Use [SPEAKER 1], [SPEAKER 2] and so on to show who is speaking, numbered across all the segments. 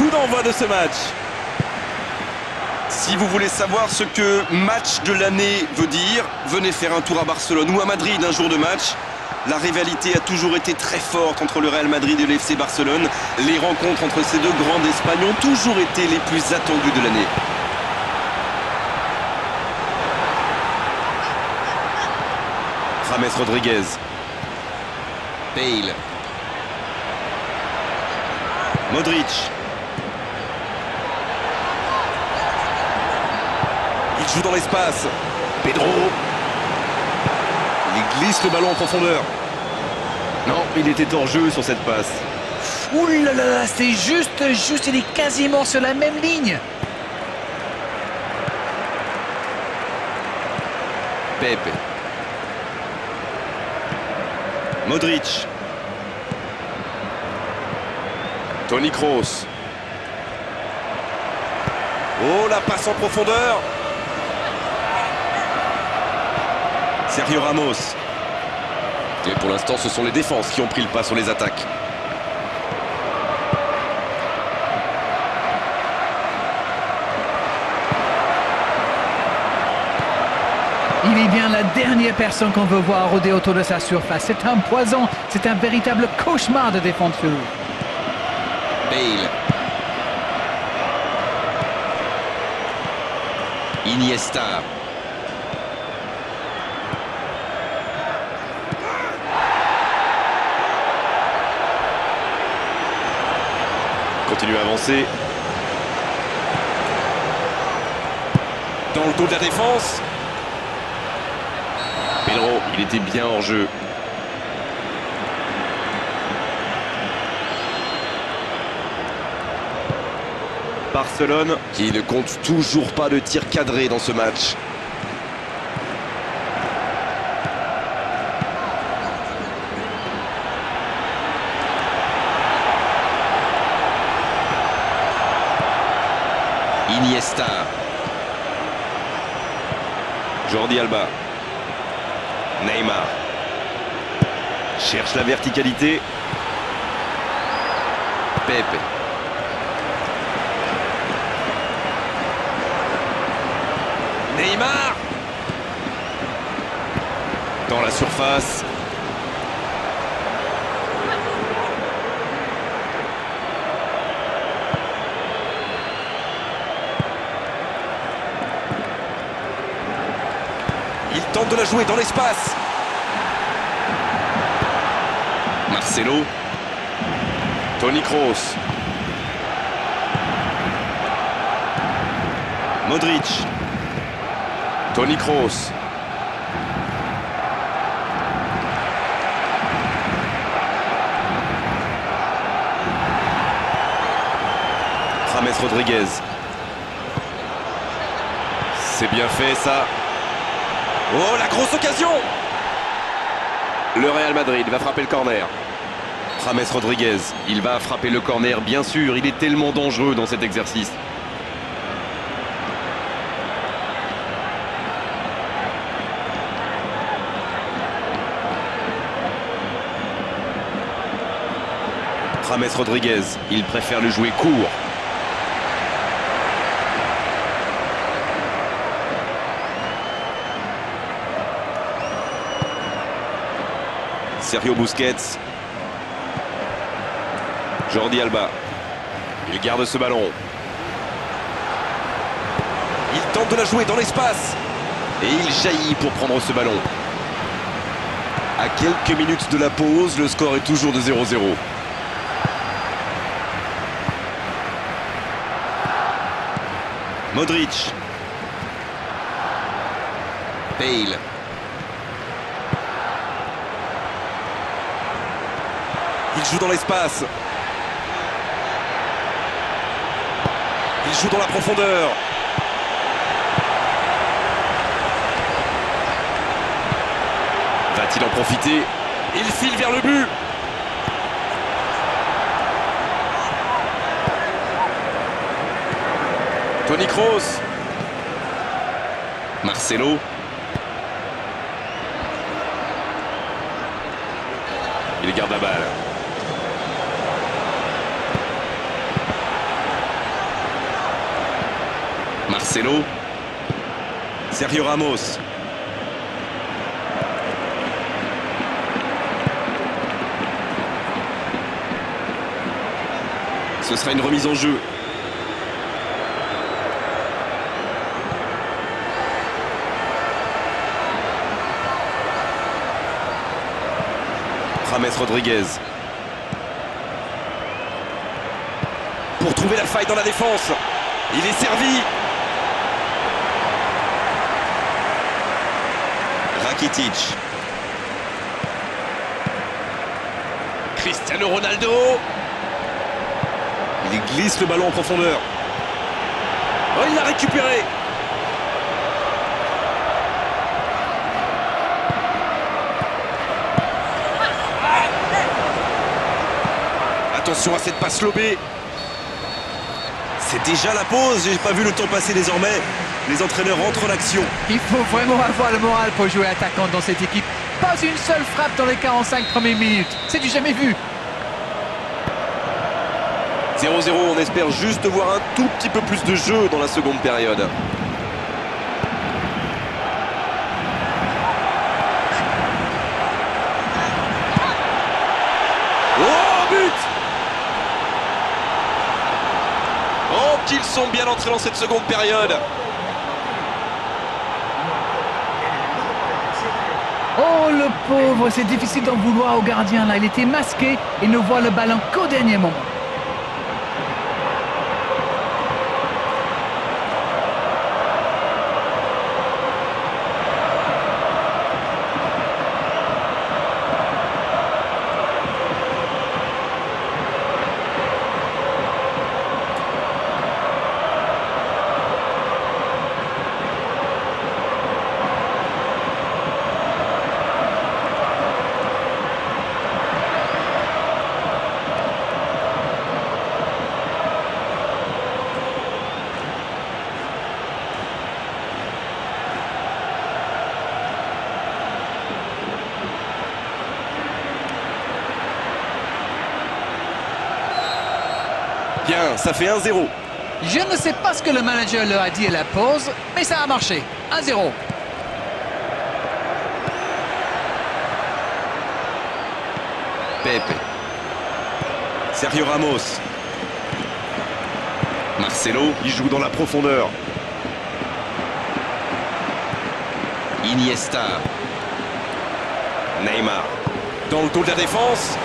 [SPEAKER 1] coup d'envoi de ce match.
[SPEAKER 2] Si vous voulez savoir ce que match de l'année veut dire, venez faire un tour à Barcelone ou à Madrid un jour de match. La rivalité a toujours été très forte entre le Real Madrid et le FC Barcelone. Les rencontres entre ces deux grands d'Espagne ont toujours été les plus attendues de l'année. James Rodriguez. Bale. Modric. Il joue dans l'espace. Pedro. Il glisse le ballon en profondeur. Non, il était hors jeu sur cette passe.
[SPEAKER 3] Ouh là là, c'est juste, il est quasiment sur la même ligne.
[SPEAKER 2] Pepe. Modric. Toni Kroos. Oh, la passe en profondeur. Sergio Ramos. Et pour l'instant, ce sont les défenses qui ont pris le pas sur les attaques.
[SPEAKER 3] Il est bien la dernière personne qu'on veut voir rôder autour de sa surface. C'est un poison, c'est un véritable cauchemar de défendre sur lui.
[SPEAKER 2] Bale. Iniesta. Continue à avancer. Dans le dos de la défense. Pedro, il était bien hors jeu. Barcelone qui ne compte toujours pas de tir cadré dans ce match. Iniesta. Jordi Alba. Neymar. Cherche la verticalité. Pepe. Neymar. Dans la surface. Il tente de la jouer dans l'espace. Marcelo. Toni Kroos. Modric. Toni Kroos. James Rodriguez. C'est bien fait ça. Oh, la grosse occasion! Le Real Madrid va frapper le corner. James Rodriguez, il va frapper le corner, bien sûr. Il est tellement dangereux dans cet exercice. James Rodriguez, il préfère le jouer court. Sergio Busquets. Jordi Alba. Il garde ce ballon. Il tente de la jouer dans l'espace. Et il jaillit pour prendre ce ballon. À quelques minutes de la pause, le score est toujours de 0-0. Modric. Bale. Il joue dans l'espace. Il joue dans la profondeur. Va-t-il en profiter? Il file vers le but. Toni Kroos. Marcelo. Il garde la balle. Marcelo. Sergio Ramos. Ce sera une remise en jeu. James Rodriguez. Pour trouver la faille dans la défense. Il est servi. Rakitic. Cristiano Ronaldo. Il glisse le ballon en profondeur. Oh, il l'a récupéré. Attention à cette passe lobée. C'est déjà la pause. J'ai pas vu le temps passer désormais. Les entraîneurs entrent en action.
[SPEAKER 3] Il faut vraiment avoir le moral pour jouer attaquant dans cette équipe. Pas une seule frappe dans les 45 premières minutes. C'est du jamais vu.
[SPEAKER 2] 0-0, on espère juste voir un tout petit peu plus de jeu dans la seconde période. Oh, but! Oh, qu'ils sont bien entrés dans cette seconde période.
[SPEAKER 3] Oh, le pauvre, c'est difficile d'en vouloir au gardien là. Il était masqué et ne voit le ballon qu'au dernier moment.
[SPEAKER 2] Bien, ça fait 1-0.
[SPEAKER 3] Je ne sais pas ce que le manager leur a dit à la pause, mais ça a marché. 1-0.
[SPEAKER 2] Pepe. Sergio Ramos. Marcelo, il joue dans la profondeur. Iniesta. Neymar. Dans le dos de la défense.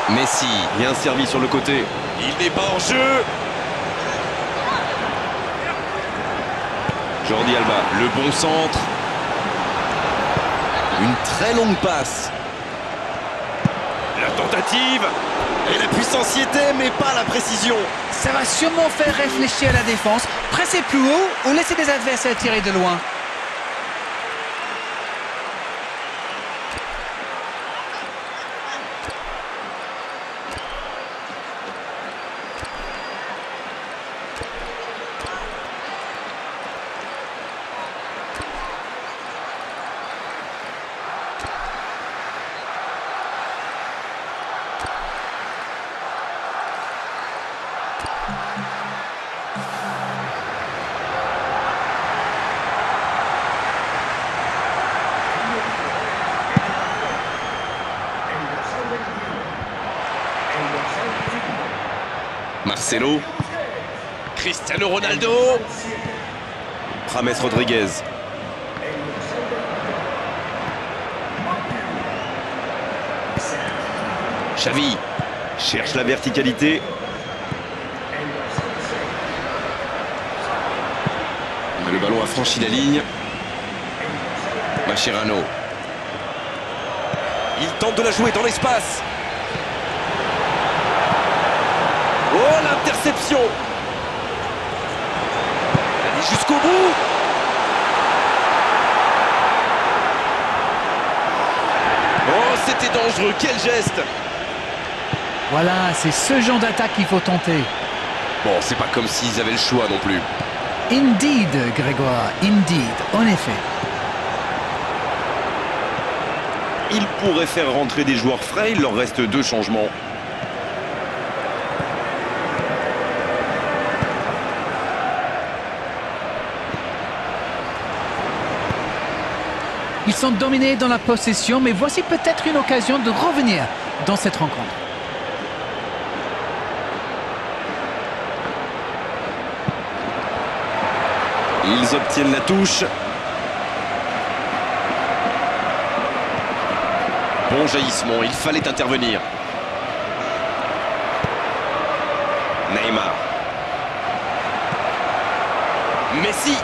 [SPEAKER 2] Messi, bien servi sur le côté. Il n'est pas en jeu. Jordi Alba, le bon centre. Une très longue passe. La tentative. Et la puissance y était, mais pas la précision.
[SPEAKER 3] Ça va sûrement faire réfléchir la défense. Presser plus haut ou laisser des adversaires tirer de loin.
[SPEAKER 2] Marcelo. Cristiano Ronaldo. James Rodriguez. Xavi cherche la verticalité. Le ballon a franchi la ligne. Mascherano. Il tente de la jouer dans l'espace. Oh, l'interception! Allez jusqu'au bout! Oh, c'était dangereux, quel geste!
[SPEAKER 3] Voilà, c'est ce genre d'attaque qu'il faut tenter.
[SPEAKER 2] Bon, c'est pas comme s'ils avaient le choix non plus.
[SPEAKER 3] Indeed, Grégoire, indeed, en effet.
[SPEAKER 2] Ils pourraient faire rentrer des joueurs frais, il leur reste 2 changements.
[SPEAKER 3] Ils sont dominés dans la possession, mais voici peut-être une occasion de revenir dans cette rencontre.
[SPEAKER 2] Ils obtiennent la touche. Bon jaillissement, il fallait intervenir. Neymar. Messi.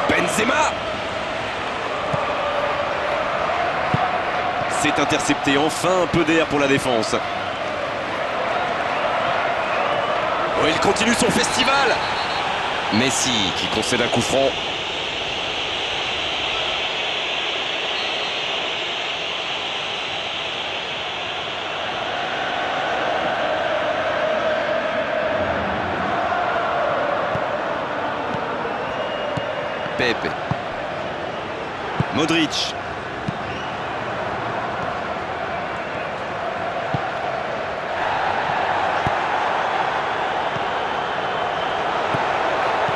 [SPEAKER 2] Benzema. C'est intercepté, enfin un peu d'air pour la défense. Oh, il continue son festival. Messi qui concède un coup franc. Pepe. Modric.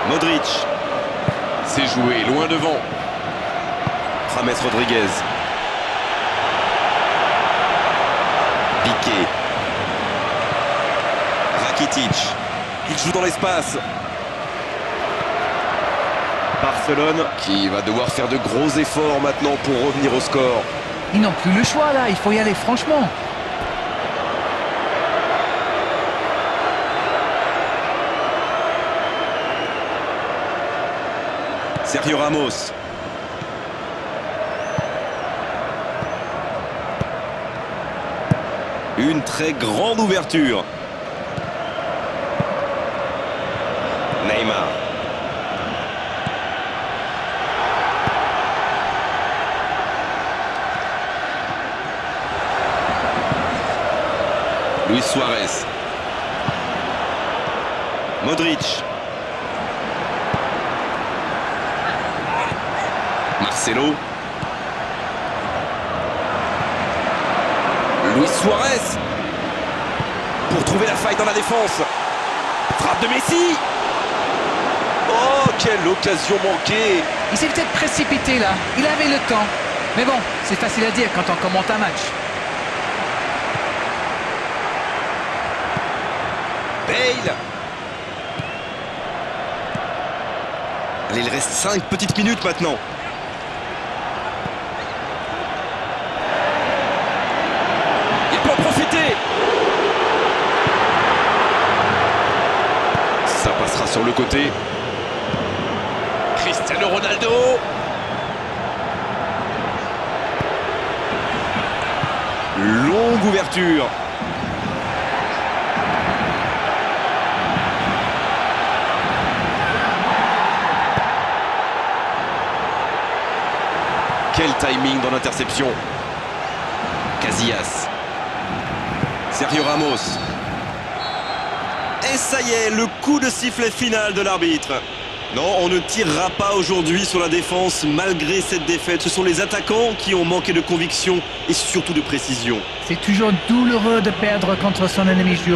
[SPEAKER 2] Modric. C'est joué, loin devant. James Rodriguez. Piqué. Rakitic. Il joue dans l'espace. Barcelone qui va devoir faire de gros efforts maintenant pour revenir au score.
[SPEAKER 3] Ils n'ont plus le choix là, il faut y aller franchement.
[SPEAKER 2] Sergio Ramos. Une très grande ouverture. Neymar. Luis Suarez. Modric. Marcelo. Luis Suarez. Pour trouver la faille dans la défense. Frappe de Messi. Oh, quelle occasion manquée.
[SPEAKER 3] Il s'est peut-être précipité là, il avait le temps. Mais bon, c'est facile à dire quand on commente un match.
[SPEAKER 2] Bale. Allez, il reste 5 petites minutes maintenant. Il peut en profiter. Ça passera sur le côté. Cristiano Ronaldo. Longue ouverture. Quel timing dans l'interception. Casillas. Sergio Ramos. Et ça y est, le coup de sifflet final de l'arbitre. Non, on ne tirera pas aujourd'hui sur la défense malgré cette défaite. Ce sont les attaquants qui ont manqué de conviction et surtout de précision.
[SPEAKER 3] C'est toujours douloureux de perdre contre son ennemi juré.